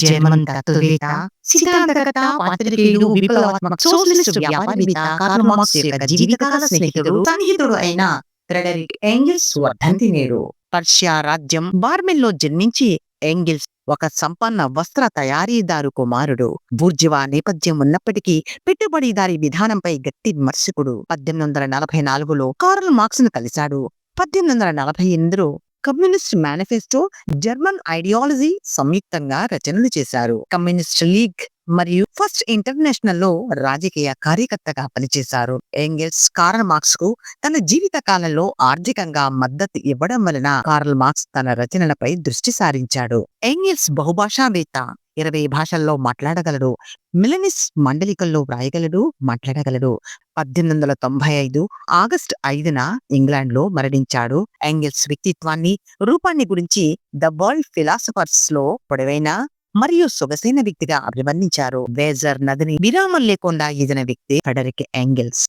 German తత్వవేత్త, సిద్ధాంతకర్త, పాత్రికేయుడు, విప్లవాత్మక socialist వ్యాపారవేత్త కార్ల్ మార్క్స్ యొక్క జీవితకాల స్నేహితుడు, సన్నిహితుడు అయిన ఫ్రెడరిక్ ఎంగిల్స్ వర్ధంతి నేడు. పర్షియా రాజ్యం బార్మెన్లో జన్మించి ఎంగిల్స్ ఒక సంపన్న వస్త్ర తయారీదారు కుమారుడు. బూర్జువా నేపథ్యం ఉన్నప్పటికీ పెట్టుబడిదారీ విధానంపై గట్టి విమర్శకుడు. 1844లో కార్ల్ మార్క్స్ ను కలిశాడు. 1848లో కమ్యూనిస్ట్ మేనిఫెస్టో, జర్మన్ ఐడియాలజీ సంయుక్తంగా రచనలు చేశారు. కమ్యూనిస్ట్ లీగ్ మరియు ఫస్ట్ ఇంటర్నేషనల్ లో రాజకీయ కార్యకర్తగా పనిచేశారు. ఎంగెల్స్ కార్ల్ మార్క్స్ కు తన జీవిత కాలంలో ఆర్థికంగా మద్దతు ఇవ్వడం వలన కార్ల్ మార్క్స్ తన రచనలపై దృష్టి సారించాడు. ఎంగెల్స్ బహుభాషావేత్త, 20 భాషల్లో మాట్లాడగలడు. మిలనిస్ మండలికల్లో వ్రాయగలడు, మాట్లాడగలడు. 1895 ఆగస్టు 5న ఇంగ్లాండ్లో మరణించాడు. ఎంగెల్స్ వ్యక్తిత్వాన్ని, రూపాన్ని గురించి ద వరల్డ్ ఫిలాసఫర్స్ లో పొడవైన మరియు సొగసైన వ్యక్తిగా అభివర్ణించారు. వేజర్ నదిని విరామం లేకుండా ఈదిన వ్యక్తి ఫ్రెడరిక్ ఎంగెల్స్.